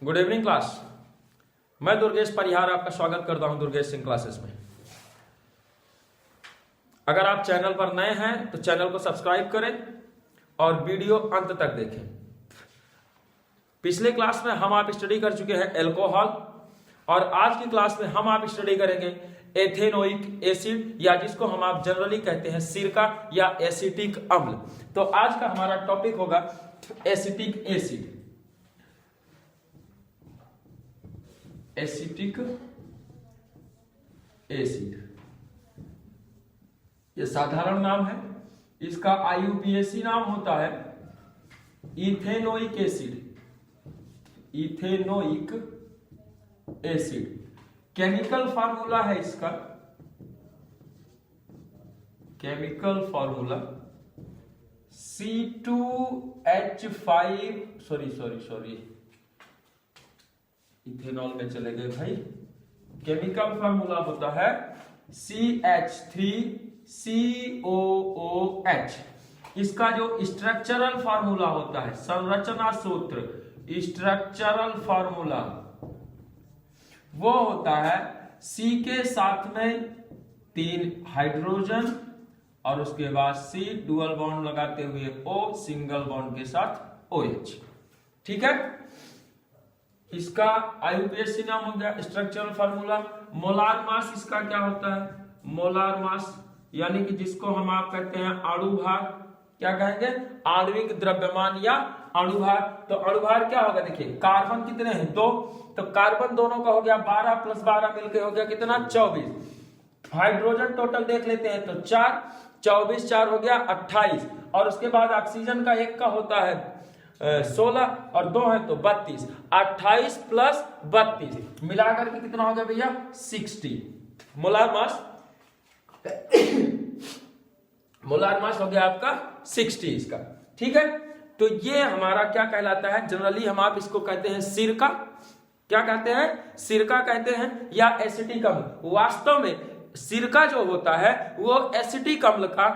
Good evening class. मैं दुर्गेश परिहार आपका स्वागत करता हूं दुर्गेश सिंह क्लासेस में। अगर आप चैनल पर नए हैं तो चैनल को सब्सक्राइब करें और वीडियो अंत तक देखें। पिछले क्लास में हम आप स्टडी कर चुके हैं एल्कोहल और आज की क्लास में हम आप स्टडी करेंगे एथेनोइक एसिड या जिसको हम आप जनरली कहते हैं सिरका या एसिटिक अम्ल। तो आज का हमारा टॉपिक होगा एसिटिक एसिड। एसिटिक एसिड ये साधारण नाम है, इसका IUPAC नाम होता है ethanoic acid. Ethanoic acid chemical formula है इसका, chemical formula C2H5 sorry ethanol में चले गए भाई। केमिकल फार्मूला होता है CH3COOH। इसका जो स्ट्रक्चरल फार्मूला होता है, संरचना सूत्र, स्ट्रक्चरल फार्मूला वो होता है C के साथ में 3 हाइड्रोजन और उसके बाद C डुअल बॉन्ड लगाते हुए O सिंगल बॉन्ड के साथ OH। ठीक है, इसका IUPAC नाम हो गया स्ट्रक्चरल फार्मूला। मोलार मास इसका क्या होता है? मोलार मास यानी कि जिसको हम आप कहते हैं अणु भार, क्या कहेंगे? आणविक द्रव्यमान या अणु भार। तो अणु भार क्या होगा? देखिए कार्बन कितने हैं? 2, तो कार्बन दोनों का हो गया 12 + 12 मिलकर हो गया कितना? 24। हाइड्रोजन टोटल देख लेते हैं तो 4, 24 4 हो गया 28 और उसके बाद ऑक्सीजन का एक का होता है 16 और 2 है तो 32। 28 + 32 मिलाकर के कितना हो गया भैया? 60 मोलार मास। मोलार मास हो गया आपका 60 इसका। ठीक है, तो ये हमारा क्या कहलाता है? जनरली हम आप इसको कहते हैं सिरका। क्या कहते हैं? सिरका कहते हैं या एसिटिक अम्ल। वास्तव में सिरका जो होता है वो एसिटिक अम्ल का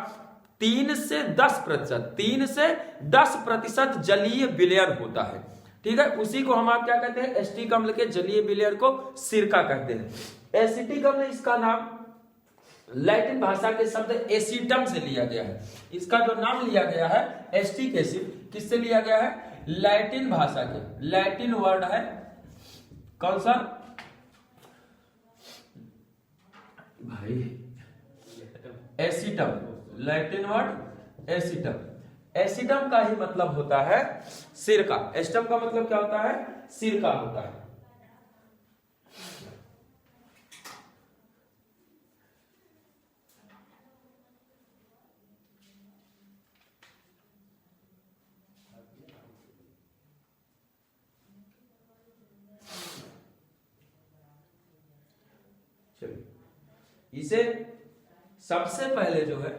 3 से 10% जलीय विलयन होता है। ठीक है, उसी को हम आप क्या कहते हैं? एसिटिक अम्ल के जलीय विलयन को सिरका कहते हैं। एसिटिक अम्ल इसका नाम लैटिन भाषा के शब्द एसिटम से लिया गया है। इसका जो नाम लिया गया है एसिटिक एसिड, किससे लिया गया है? लैटिन भाषा के, लैटिन वर्ड है कौन सा भाई? एसिटम, लैटिन वर्ड एसिटम। एसिटम का ही मतलब होता है सिरका। एसिटम का मतलब क्या होता है? सिरका होता है। इसे सबसे पहले जो है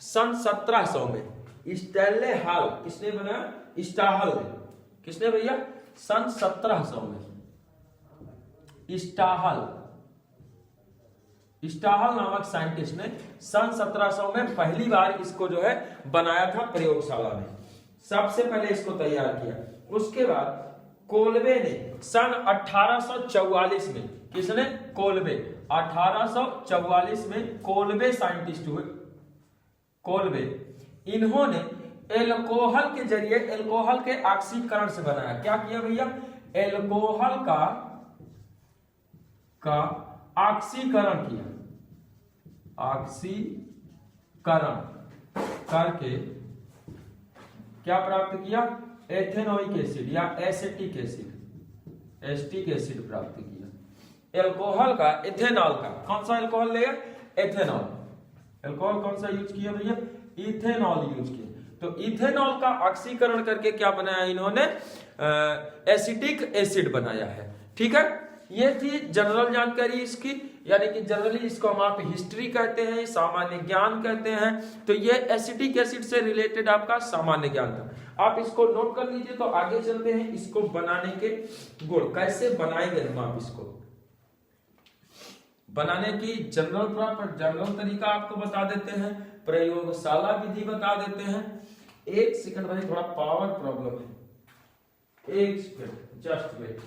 सन 1700 में स्टैनले हॉल किसने बनाया? स्टाहल ने। किसने भैया? सन 1700 में स्टाहल नामक साइंटिस्ट ने सन 1700 में पहली बार इसको जो है बनाया था प्रयोगशाला में। सबसे पहले इसको तैयार किया। उसके बाद कोलबे ने सन 1844 में, किसने? कोलबे। 1844 में कोलबे साइंटिस्ट हुए, कोलबे। इन्होंने एल्कोहल के जरिए एल्कोहल के ऑक्सीकरण से बनाया। क्या किया भैया? एल्कोहल का ऑक्सीकरण किया। ऑक्सीकरण करके क्या प्राप्त किया? एथेनोइक एसिड या एसिटिक एसिड, एसिटिक एसिड प्राप्त किया। एल्कोहल का, इथेनॉल का, कौन सा एल्कोहल लेगा? एथेनॉल। एल्कोहल कौन सा यूज किया भैया? इथेनॉल यूज किया। तो इथेनॉल का ऑक्सीकरण करके क्या बनाया इन्होंने? एसिटिक एसिड बनाया है। ठीक है, ये थी जनरल जानकारी इसकी, यानी कि जनरली इसको हम आप हिस्ट्री कहते हैं, सामान्य ज्ञान कहते हैं। तो ये एसिटिक एसिड से रिलेटेड आपका सामान्य ज्ञान था। आप इसको नोट कर लीजिए। तो आगे चलते हैं इसको बनाने के गुण, कैसे बनाएंगे हम आप इसको बनाने की जनरल तरीका आपको बता देते हैं, प्रयोगशाला विधि बता देते हैं। एक सेकंड भाई, थोड़ा पावर प्रॉब्लम है, एक second just wait.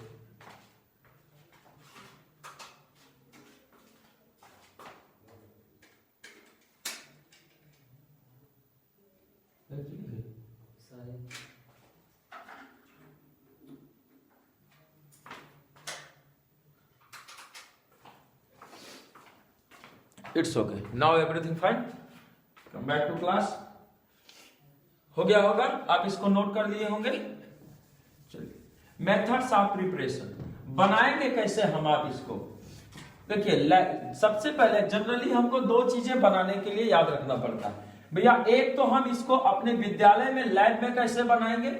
It's okay, now everything fine, come back to class. हो गया होगा, आप इसको नोट कर लिए होंगे। चलिए, मेथड्स ऑफ प्रिपरेशन बनाएंगे कैसे हम आप इसको। देखिए, सबसे पहले जनरली हमको दो चीजें बनाने के लिए याद रखना पड़ता है भैया। एक तो हम इसको अपने विद्यालय में लैब में कैसे बनाएंगे,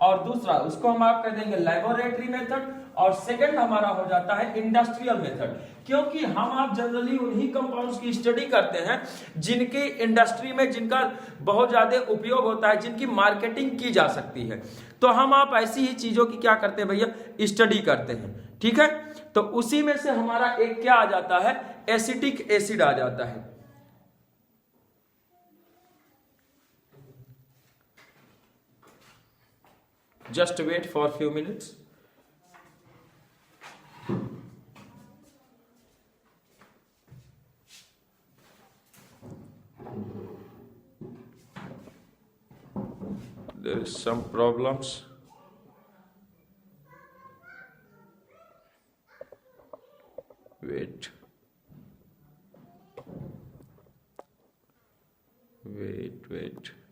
और दूसरा उसको हम आप कह देंगे लेबोरेटरी मेथड, और सेकंड हमारा हो जाता है इंडस्ट्रियल मेथड। क्योंकि हम आप जनरली उन्हीं कंपाउंड्स की स्टडी करते हैं जिनकी इंडस्ट्री में जिनका बहुत ज्यादा उपयोग होता है, जिनकी मार्केटिंग की जा सकती है। तो हम आप ऐसी ही चीजों की क्या करते हैं भैया, स्टडी करते हैं। ठीक है, तो उसी में से हमारा एक क्या आ जाता है, एसिटिक एसिड आ जाता है। Just wait for a few minutes. There is some problems. Wait.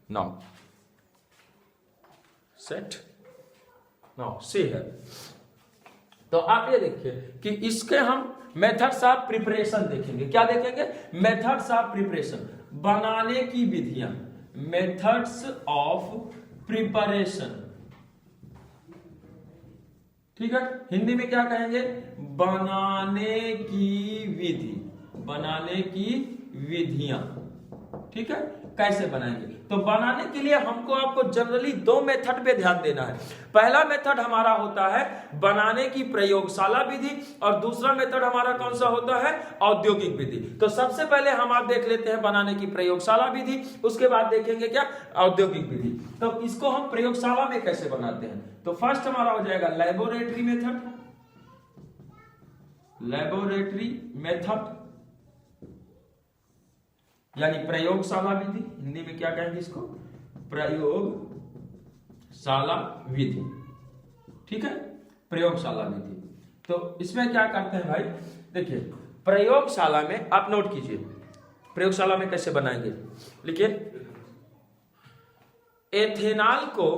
Now. Set. Now, see here. तो आप ये देखिए कि इसके हम मेथड्स ऑफ प्रिपरेशन देखेंगे। क्या देखेंगे, मेथड्स ऑफ प्रिपरेशन, बनाने की विधियां, मेथड्स ऑफ प्रिपरेशन। ठीक है, हिंदी में क्या कहेंगे, बनाने की विधि, बनाने की विधियां। ठीक है, कैसे बनाएंगे, तो बनाने के लिए हमको आपको जनरली दो मेथड पे ध्यान देना है। पहला मेथड हमारा होता है बनाने की प्रयोगशाला विधि, और दूसरा मेथड हमारा कौन सा होता है, औद्योगिक विधि। तो सबसे पहले हम आप देख लेते हैं बनाने की प्रयोगशाला विधि, उसके बाद देखेंगे क्या, औद्योगिक विधि। तो इसको हम प्रयोगशाला में कैसे बनाते हैं, तो फर्स्ट हमारा हो जाएगा लेबोरेटरी मेथड। लेबोरेटरी मेथड यानी प्रयोगशाला विधि, हिंदी में क्या कहेंगे इसको, प्रयोगशाला विधि। ठीक है, प्रयोगशाला विधि। तो इसमें क्या करते हैं भाई, देखिए प्रयोगशाला में आप नोट कीजिए, प्रयोगशाला में कैसे बनाएंगे, लिखिए एथेनॉल को,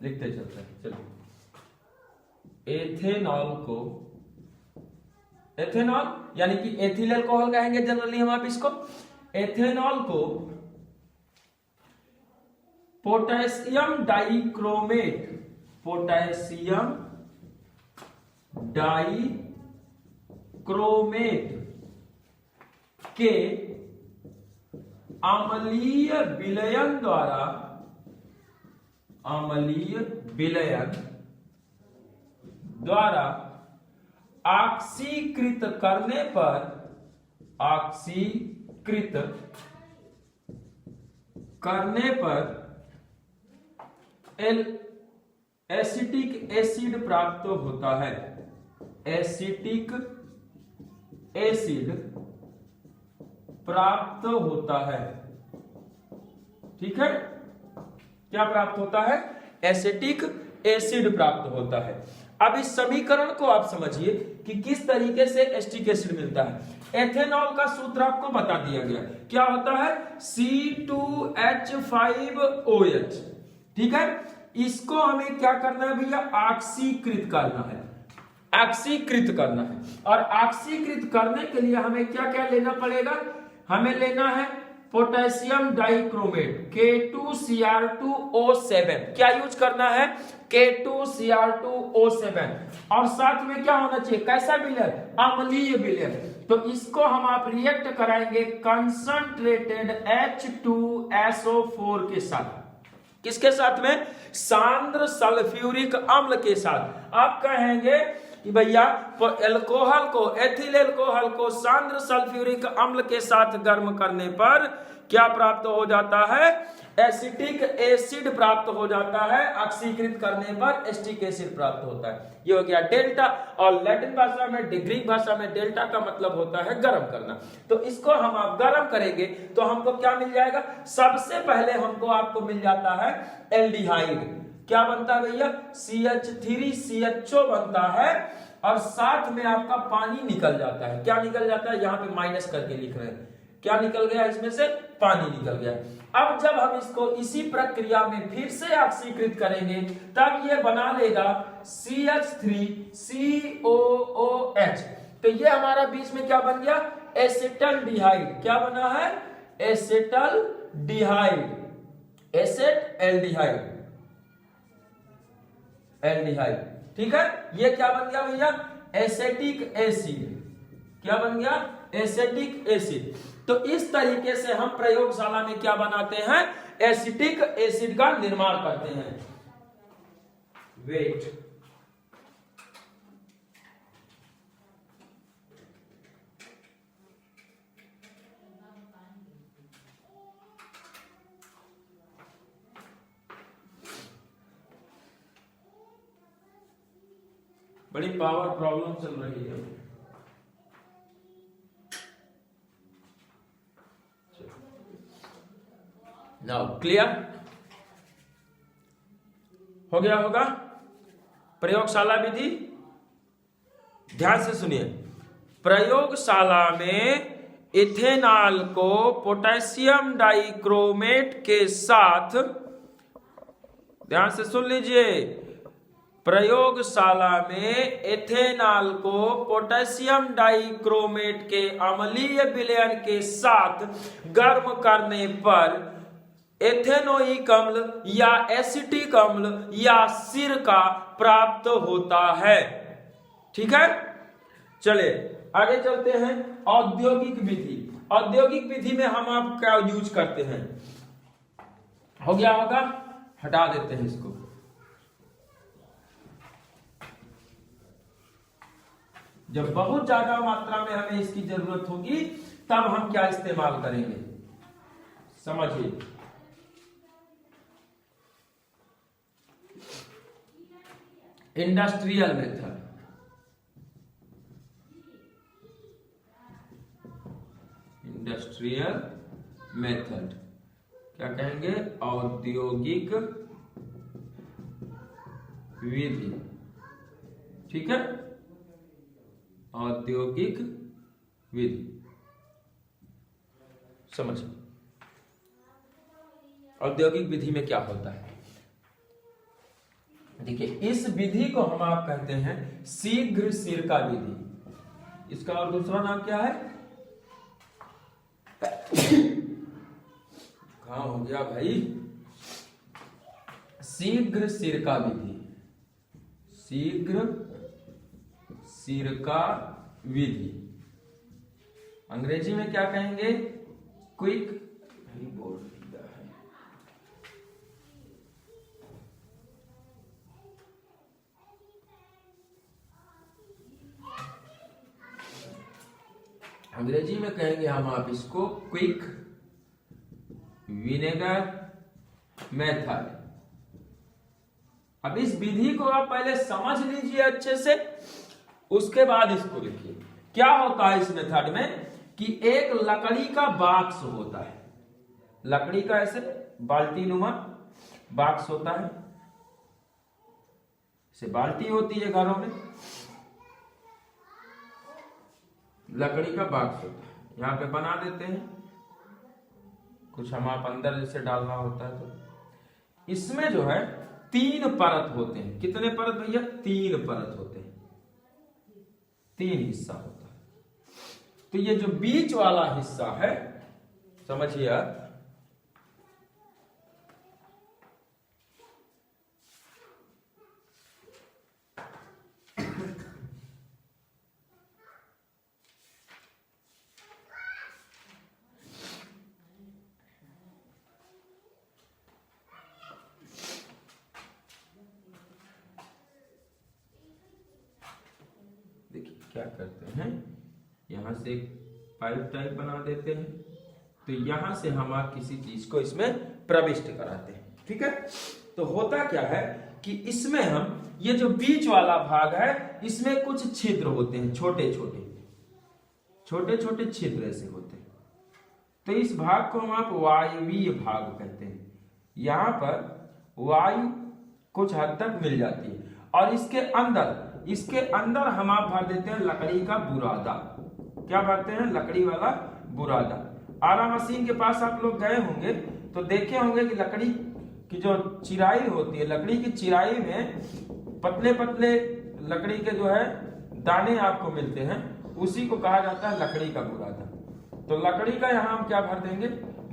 लिखते चलते हैं, चलिए एथेनॉल को, एथेनॉल यानी कि एथिल अल्कोहल कहेंगे जनरली हम आप इसको। एथेनॉल को पोटेशियम डाइक्रोमेट, पोटेशियम डाइक्रोमेट के अम्लीय विलयन द्वारा, अम्लीय विलयन द्वारा ऑक्सीकृत करने पर, ऑक्सीकृत करने पर एसिटिक एसिड प्राप्त होता है। एसिटिक एसिड प्राप्त होता है। ठीक है, क्या प्राप्त होता है, एसिटिक एसिड प्राप्त होता है। अब इस समीकरण को आप समझिए कि किस तरीके से एसिटिक एसिड मिलता है। एथेनॉल का सूत्र आपको बता दिया गया, क्या होता है, C2H5OH। ठीक है, इसको हमें क्या करना है भैया, ऑक्सीकृत करना है, ऑक्सीकृत करना है। और ऑक्सीकृत करने के लिए हमें क्या क्या लेना पड़ेगा, हमें लेना है पोटेशियम डाइक्रोमेट K2Cr2O7। क्या यूज करना है, K2Cr2O7। और साथ में क्या होना चाहिए, कैसा विलयन, अम्लीय विलयन। तो इसको हम आप रिएक्ट कराएंगे कंसंट्रेटेड H2SO4 के साथ। किसके साथ में, सांद्र सल्फ्यूरिक अम्ल के साथ। आप कहेंगे कि भैया एल्कोहल को, एथिल एल्कोहल को सांद्र सल्फ्यूरिक अम्ल के साथ गर्म करने पर क्या प्राप्त हो जाता है, एसिटिक एसिड प्राप्त हो जाता है, ऑक्सीकृत करने पर एसिटिक एसिड प्राप्त होता है। ये हो गया डेल्टा, और लैटिन भाषा में, ग्रीक भाषा में डेल्टा का मतलब होता है गर्म करना। तो इसको हम आप गर्म करेंगे तो हमको क्या मिल जाएगा, सबसे पहले हमको आपको मिल जाता है एल्डिहाइड। क्या बनता है भैया, CH3CHO बनता है, और साथ में आपका पानी निकल जाता है। क्या निकल जाता है, यहाँ पे माइनस करके लिख रहे हैं, क्या निकल गया इसमें से, पानी निकल गया। अब जब हम इसको इसी प्रक्रिया में फिर से ऑक्सीकृत करेंगे तब ये बना लेगा CH3COOH। तो ये हमारा बीच में क्या बन गया, एसिटल्डिहाइड। क्या बना है, एसिटल्डिहाइड, एसिटल्डिहाइड, एल्डिहाइड। ठीक है, ये क्या बन गया भैया, एसिटिक एसिड। क्या बन गया, एसिटिक एसिड। तो इस तरीके से हम प्रयोगशाला में क्या बनाते हैं, एसिटिक एसिड का निर्माण करते हैं। वेट, बड़ी पावर प्रॉब्लम चल रही है। नाउ क्लियर हो गया होगा। प्रयोगशाला विधि ध्यान से सुनिए। प्रयोगशाला में इथेनॉल को पोटेशियम डाइक्रोमेट के साथ, ध्यान से सुन लीजिए, प्रयोगशाला में इथेनॉल को पोटेशियम डाइक्रोमेट के अम्लीय विलयन के साथ गर्म करने पर एथेनोइक अम्ल या एसिटिक अम्ल या सिरका प्राप्त होता है। ठीक है, चलिए आगे चलते हैं। औद्योगिक विधि, औद्योगिक विधि में हम आप क्या यूज करते हैं, हो गया होगा, हटा देते हैं इसको। जब बहुत ज्यादा मात्रा में हमें इसकी जरूरत होगी तब हम क्या इस्तेमाल करेंगे, समझिए। इंडस्ट्रियल मेथड, इंडस्ट्रियल मेथड क्या कहेंगे, औद्योगिक विधि। ठीक है, औद्योगिक विधि, समझिए। औद्योगिक विधि में क्या होता है, देखिए, इस विधि को हम आप कहते हैं शीघ्र सिरका विधि। इसका और दूसरा नाम क्या है, कहां हो गया भाई, शीघ्र सिरका विधि, शीघ्र सिरका विधि। अंग्रेजी में क्या कहेंगे, क्विक, अंग्रेजी में कहेंगे हम आप इसको क्विक विनेगर मेथड। अब इस विधि को आप पहले समझ लीजिए अच्छे से, उसके बाद इसको लिखिए। क्या होता है इस मेथड में कि एक लकड़ी का बॉक्स होता है, लकड़ी का ऐसे बाल्टी नुमा बॉक्स होता है, इसे बाल्टी होती है घरों में, लकड़ी का बॉक्स होता है, यहाँ पे बना देते हैं, कुछ हम आप अंदर जैसे डालना होता है। तो इसमें जो है 3 परत होते हैं। कितने परत भैया, 3 परत होते हैं, 3 हिस्सा होता है। तो ये जो बीच वाला हिस्सा है, समझिए आप, क्या करते हैं, यहां से एक पाइप टाइप बना देते हैं, तो यहां से हम आप किसी चीज को इसमें प्रविष्ट कराते हैं। ठीक है, तो होता क्या है कि इसमें हम ये जो बीच वाला भाग है इसमें कुछ छिद्र होते हैं, छोटे छोटे छोटे छोटे छिद्र ऐसे होते हैं। तो इस भाग को हम आप वायवीय भाग कहते हैं। यहां पर वायु कुछ हद तक मिल जाती है और इसके अंदर हम आप भर देते हैं लकड़ी का बुरादा। क्या भरते हैं? लकड़ी वाला बुरादा। आरा मशीन के पास आप लोग गए होंगे तो देखे होंगे कि लकड़ी की जो चिराई होती है, लकड़ी की चिराई में पतले पतले लकड़ी के जो है दाने आपको मिलते हैं, उसी को कहा जाता है लकड़ी का बुरादा। तो लकड़ी का यहाँ हम क्या भर देंगे?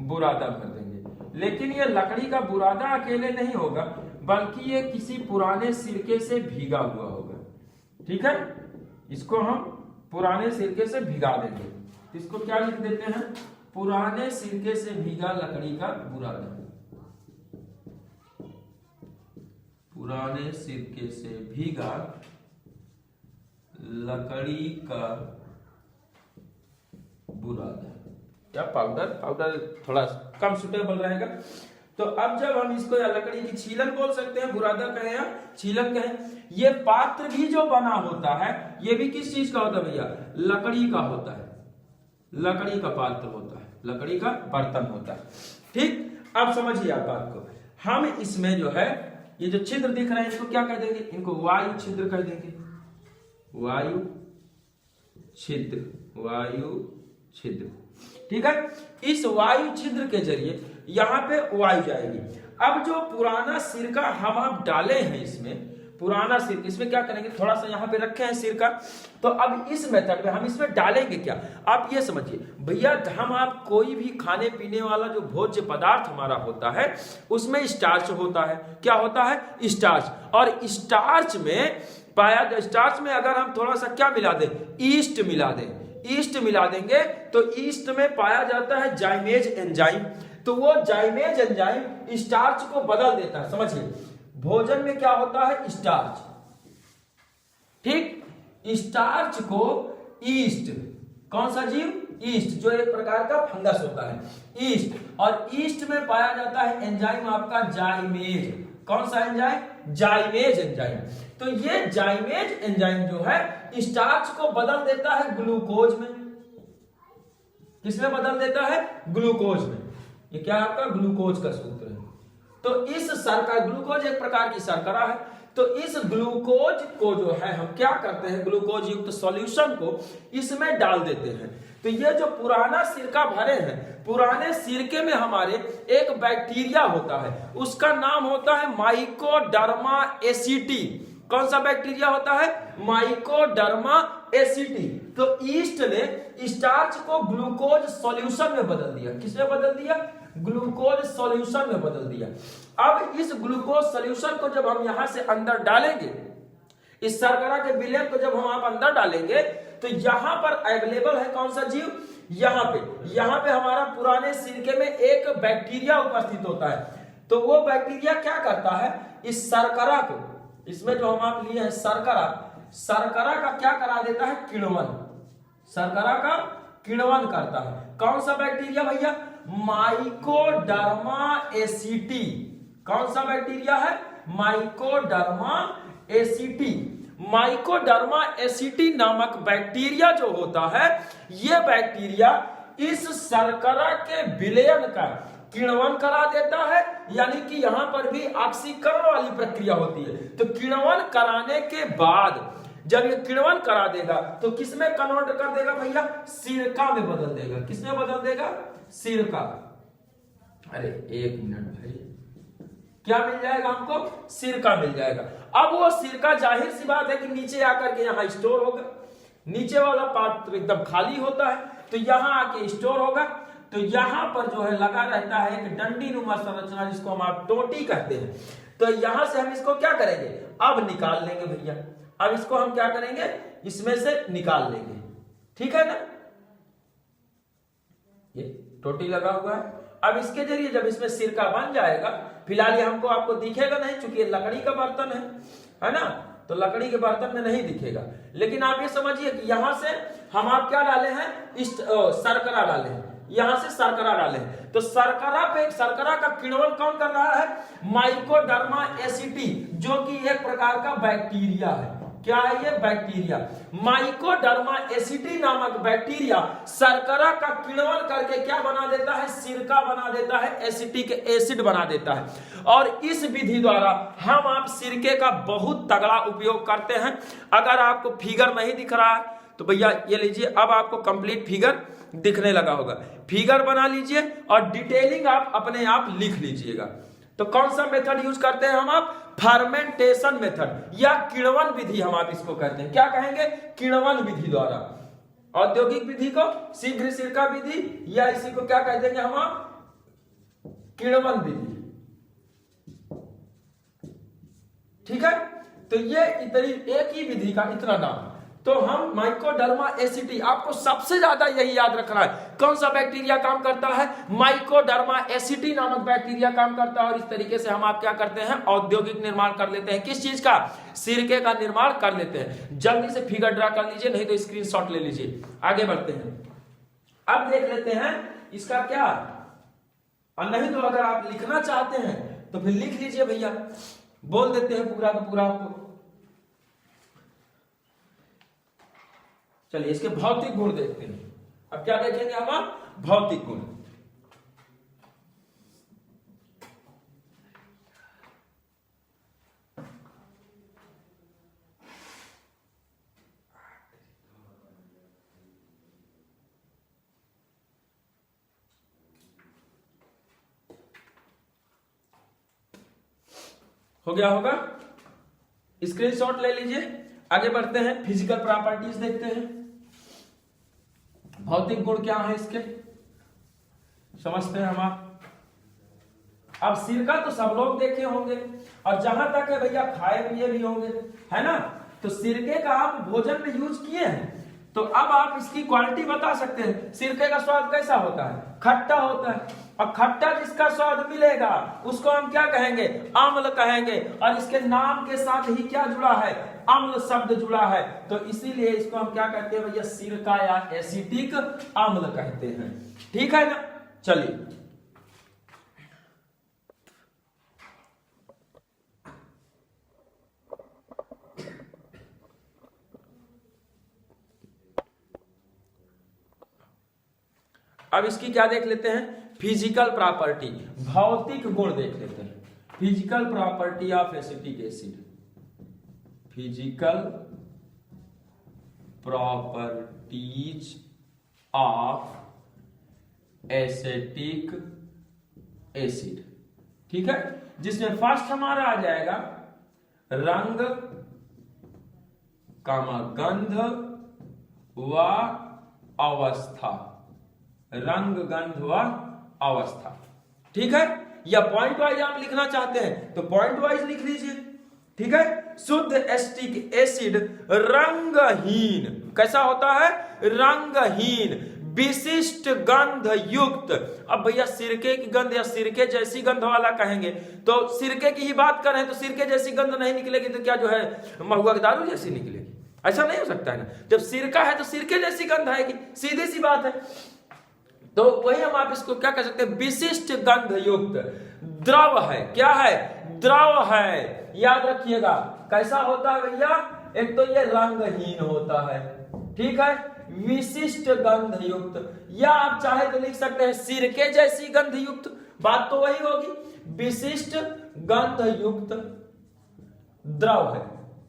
बुरादा भर देंगे। लेकिन ये लकड़ी का बुरादा अकेले नहीं होगा, बल्कि ये किसी पुराने सिरके से भीगा हुआ होगा। ठीक है, इसको हम पुराने सिरके से भिगा देंगे। इसको क्या लिख देते हैं? पुराने सिरके से भीगा लकड़ी का बुरादा। पुराने सिरके से भीगा लकड़ी का बुरादा या पाउडर थोड़ा कम सुटेबल रहेगा। तो अब जब हम इसको या लकड़ी की छीलन बोल सकते हैं, बुरादा कहें या छीलन कहें, ये पात्र भी जो बना होता है ये भी किस चीज का होता है भैया? लकड़ी का होता है, लकड़ी का पात्र होता है, लकड़ी का बर्तन होता है। ठीक, अब समझिए आप बात को। हम इसमें जो है ये जो छिद्र दिख रहे हैं इसको क्या कह देंगे? इनको वायु छिद्र कह देंगे। वायु छिद्र, वायु छिद्र। ठीक है, इस वायु छिद्र के जरिए यहां पे वायु जाएगी। अब जो पुराना सिरका हम आप डाले हैं इसमें, पुराना सिरका इसमें क्या करेंगे? थोड़ा सा यहाँ पे रखे हैं सिरका, तो अब इस मेथड में हम इसमें डालेंगे क्या? आप ये समझिए भैया, हम आप कोई भी खाने पीने वाला जो भोज्य पदार्थ हमारा होता है उसमें स्टार्च होता है। क्या होता है? स्टार्च। और स्टार्च में स्टार्च में अगर हम थोड़ा सा क्या मिला दें? ईस्ट मिला दें। ईस्ट मिला देंगे तो ईस्ट में पाया जाता है जाइमेज एंजाइम। तो वो जाइमेज एंजाइम स्टार्च को बदल देता है। समझिए, भोजन में क्या होता है? स्टार्च। ठीक, स्टार्च को ईस्ट, कौन सा जीव? ईस्ट, जो एक प्रकार का फंगस होता है, ईस्ट। और ईस्ट में पाया जाता है एंजाइम आपका जाइमेज। कौन सा एंजाइम? जाइमेज एंजाइम। तो ये जाइमेज एंजाइम जो है स्टार्च को बदल देता है ग्लूकोज में। किसमें बदल देता है? ग्लूकोज में। ये क्या आपका? ग्लूकोज का सूत्र है। तो इस शर्करा, ग्लूकोज एक प्रकार की शर्करा है, तो इस ग्लूकोज को जो है हम क्या करते हैं? ग्लूकोज युक्त सॉल्यूशन को इसमें डाल देते हैं। तो ये जो पुराना सिरका भरे हैं, पुराने सिरके में हमारे एक बैक्टीरिया होता है, उसका नाम होता है माइकोडर्मा एसिटी। कौन सा बैक्टीरिया होता है? माइकोडर्मा एसिटी। तो ईस्ट ने स्टार्च को ग्लूकोज सॉल्यूशन में बदल दिया। किसमें बदल दिया? ग्लूकोज सॉल्यूशन में बदल दिया। अब इस ग्लूकोज सॉल्यूशन को जब हम यहां से अंदर डालेंगे, इस शर्करा के विलयन को जब हम आप अंदर डालेंगे, तो यहां पर अवेलेबल है कौन सा जीव? यहां पे हमारा पुराने सिरके में एक बैक्टीरिया उपस्थित होता है। तो वो बैक्टीरिया क्या करता है? इस शर्करा को, इसमें जो हम आप लिए हैं शर्करा का क्या करा देता है? किण्वन। शर्करा का किण्वन करता है। कौन सा बैक्टीरिया भैया? माइकोडर्मा एसिटी। कौन सा बैक्टीरिया है? माइकोडर्मा एसिटी। माइकोडर्मा एसिटी नामक बैक्टीरिया जो होता है, यह बैक्टीरिया इस शर्करा के विलयन का किण्वन करा देता है, यानी कि यहां पर भी ऑक्सीकरण वाली प्रक्रिया होती है। तो किण्वन कराने के बाद जब ये किण्वन करा देगा तो किसमें कन्वर्ट कर देगा भैया? सिरका में बदल देगा। किसमें बदल देगा? सिरका। अरे एक मिनट भाई, क्या मिल जाएगा हमको? सिरका मिल जाएगा। अब वो सिरका जाहिर सी बात है कि नीचे आकर के यहाँ स्टोर होगा। नीचे वाला पार्ट एकदम खाली होता है, तो यहाँ आके स्टोर होगा। तो यहाँ पर जो है लगा रहता है एक डंडी नुमा संरचना, जिसको हम आप टोटी कहते हैं। तो यहां से हम इसको क्या करेंगे? अब निकाल लेंगे भैया। अब इसको हम क्या करेंगे? इसमें से निकाल लेंगे। ठीक है ना? ये टोटी लगा हुआ है। अब इसके जरिए जब इसमें सिरका बन जाएगा, फिलहाल ये हमको आपको दिखेगा नहीं, चूंकि लकड़ी का बर्तन है ना, तो लकड़ी के बर्तन में नहीं दिखेगा। लेकिन आप ये समझिए कि यहां से हम आप क्या डाले हैं? शर्करा डाले हैं। यहां से शर्करा डाले, तो शर्करा पे शर्करा का किण्वन कौन कर रहा है? माइकोडर्मा एसिटी, जो कि एक प्रकार का बैक्टीरिया है। क्या है ये? बैक्टीरिया। माइकोडर्मा एसिटी नामक बैक्टीरिया शर्करा का किण्वन करके क्या बना देता है? सिरका बना देता है, एसिटिक एसिड बना देता है। और इस विधि द्वारा हम आप सिरके का बहुत तगड़ा उपयोग करते हैं। अगर आपको फिगर नहीं दिख रहा है तो भैया ये लीजिए, अब आपको कंप्लीट फिगर दिखने लगा होगा। फिगर बना लीजिए और डिटेलिंग आप अपने आप लिख लीजिएगा। तो कौन सा मेथड यूज करते हैं हम आप? फर्मेंटेशन मेथड या किण्वन विधि हम आप इसको कहते हैं। क्या कहेंगे? किण्वन विधि द्वारा। औद्योगिक विधि को शीघ्र सिरका विधि, या इसी को क्या कह देंगे हम आप? किण्वन विधि। ठीक है, तो ये इतनी एक ही विधि का इतना नाम। तो हम माइकोडर्मा एसिटी, आपको सबसे ज्यादा यही याद रखना है। कौन सा बैक्टीरिया काम करता है? माइकोडर्मा एसिटी नामक बैक्टीरिया काम करता है। और इस तरीके से हम आप क्या करते हैं? औद्योगिक निर्माण कर लेते हैं। किस चीज का? सिरके का निर्माण कर लेते हैं। जल्दी से फिगर ड्रा कर लीजिए, नहीं तो स्क्रीनशॉट ले लीजिए। आगे बढ़ते हैं, अब देख लेते हैं इसका क्या, और नहीं तो अगर आप लिखना चाहते हैं तो फिर लिख लीजिए भैया, बोल देते हैं पूरा का पूरा आपको। चलिए इसके भौतिक गुण देखते हैं। अब क्या देखेंगे हम? भौतिक गुण। हो गया होगा, स्क्रीनशॉट ले लीजिए। आगे बढ़ते हैं, फिजिकल प्रॉपर्टीज देखते हैं। भौतिक गुण क्या है इसके, समझते हैं हम आप। अब सिरका तो सब लोग देखे होंगे, और जहां तक है भैया खाए पिए भी होंगे, है ना। तो सिरके का आप भोजन में यूज किए हैं, तो अब आप इसकी क्वालिटी बता सकते हैं। सिरके का स्वाद कैसा होता है? खट्टा होता है। और खट्टा जिसका स्वाद मिलेगा उसको हम क्या कहेंगे? अम्ल कहेंगे। और इसके नाम के साथ ही क्या जुड़ा है? अम्ल शब्द जुड़ा है। तो इसीलिए इसको हम क्या कहते हैं भैया? सिरका या एसिटिक अम्ल कहते हैं। ठीक है ना। चलिए अब इसकी क्या देख लेते हैं? फिजिकल प्रॉपर्टी, भौतिक गुण देख लेते हैं। Physical property of acetic acid, physical properties of acetic acid. ठीक है, जिसमें फर्स्ट हमारा आ जाएगा रंग, गंध व अवस्था। रंग, गंध व अवस्था। ठीक है, या पॉइंट वाइज आप लिखना चाहते हैं तो पॉइंट वाइज लिख लीजिए। ठीक है, शुद्ध एसिटिक एसिड रंगहीन, कैसा होता है? रंगहीन, विशिष्ट गंध युक्त। अब भैया सिरके की गंध या सिरके जैसी गंध वाला कहेंगे तो सिरके की ही बात करें तो सिरके जैसी गंध नहीं निकलेगी तो क्या जो है महुआ की दारू जैसी निकलेगी? ऐसा नहीं हो सकता है ना। जब सिरका है तो सिरके जैसी गंध आएगी, सीधी सी बात है। तो वही हम आप इसको क्या कह सकते हैं? विशिष्ट गंध युक्त द्रव है। क्या है? द्रव है। याद रखिएगा कैसा होता है भैया? एक तो ये रंगहीन होता है, ठीक है, विशिष्ट गंध युक्त, या आप चाहे तो लिख सकते हैं सिरके जैसी गंध युक्त। बात तो वही होगी, विशिष्ट गंध युक्त द्रव है।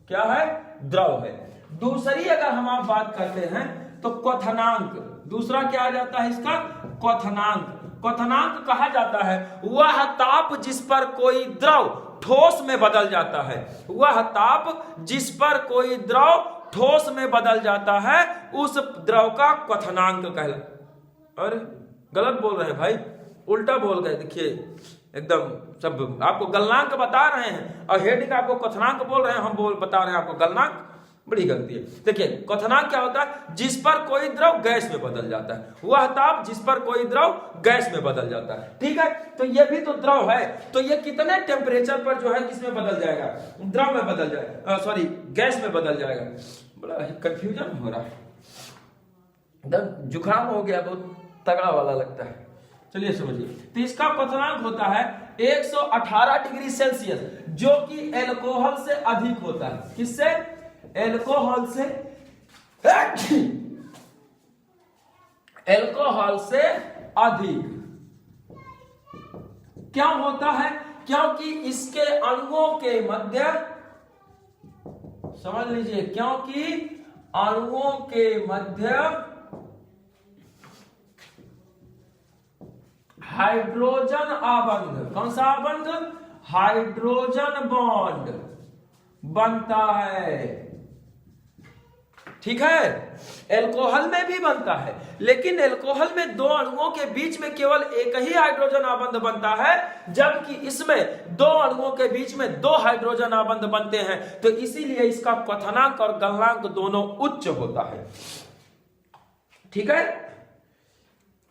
क्या है? द्रव है। दूसरी अगर हम आप बात करते हैं तो क्वथनांक, दूसरा क्या आ जाता है इसका? क्वथनांक। क्वथनांक कहा जाता है वह ताप जिस पर कोई द्रव ठोस में बदल जाता है। वह ताप जिस पर कोई द्रव ठोस में बदल जाता है उस द्रव का क्वथनांक कहलाता। अरे गलत बोल रहे हैं भाई, उल्टा बोल गए। देखिए एकदम सब आपको गलनांक बता रहे हैं और हेडिंग आपको क्वथनांक बोल रहे हैं, हम बता रहे हैं आपको गलनांक। बड़ी गलती है। देखिए क्वथनांक क्या होता है? जिस पर कोई द्रव गैस में बदल जाता है। वह ताप जिस पर कोई द्रव गैस में बदल जाता है। ठीक है, तो ये भी तो द्रव है। तो ये कितने टेम्परेचर पर जो है किसमें बदल जाएगा? द्रव में बदल जाएगा, सॉरी गैस में बदल जाएगा। बड़ा कंफ्यूजन हो रहा है, एकदम जुकाम हो गया बहुत। तगड़ा वाला लगता है। चलिए समझिए, तो इसका क्वथनांक होता है 118 डिग्री सेल्सियस, जो कि एल्कोहल से अधिक होता है। किससे? एल्कोहल से एल्कोहल से अधिक। क्या होता है? क्योंकि इसके अणुओं के मध्य, समझ लीजिए, क्योंकि अणुओं के मध्य हाइड्रोजन आबंध, कौन सा आबंध? हाइड्रोजन बॉन्ड बनता है। ठीक है, एल्कोहल में भी बनता है, लेकिन एल्कोहल में दो अणुओं के बीच में केवल एक ही हाइड्रोजन आबंध बनता है, जबकि इसमें दो अणुओं के बीच में दो हाइड्रोजन आबंध बनते हैं। तो इसीलिए इसका क्वथनांक और गलनांक दोनों उच्च होता है। ठीक है।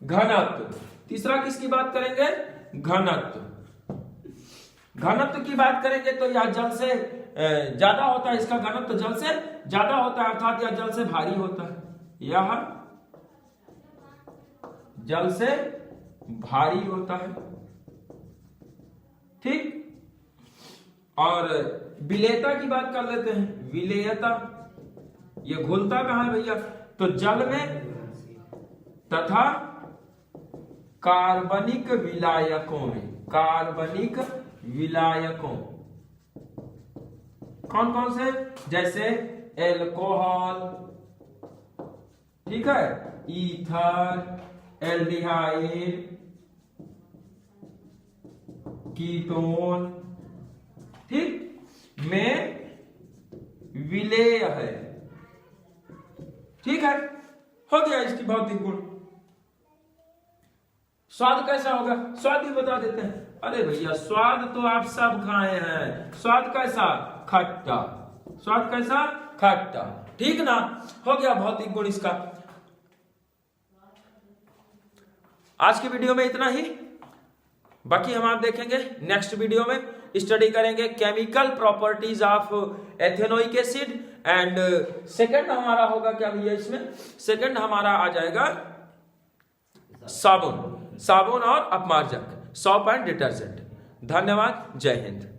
घनत्व, तीसरा किसकी बात करेंगे? घनत्व। घनत्व की बात करेंगे तो यह जल से ज्यादा होता है, इसका घनत्व जल से ज्यादा होता है, अर्थात यह जल से भारी होता है, यह जल से भारी होता है। ठीक। और विलेयता की बात कर लेते हैं। विलेयता, यह घुलता कहां है भैया? तो जल में तथा कार्बनिक विलायकों में। कार्बनिक विलायकों कौन कौन से? जैसे एल्कोहल, ठीक है, ईथर, एल्डिहाइड, कीटोन, ठीक, में विलेय है। ठीक है, हो गया इसकी भौतिक गुण। स्वाद कैसा होगा? स्वाद भी बता देते हैं। अरे भैया, स्वाद तो आप सब खाए हैं। स्वाद कैसा? खट्टा। स्वाद कैसा? खट्टा। ठीक ना, हो गया भौतिक गुण इसका। आज की वीडियो में इतना ही, बाकी हम आप देखेंगे नेक्स्ट वीडियो में। स्टडी करेंगे chemical properties of ethanoic acid and second हमारा होगा क्या भैया? इसमें सेकंड हमारा आ जाएगा साबुन। साबुन और अपमार्जक, सोप एंड डिटर्जेंट। धन्यवाद, जय हिंद।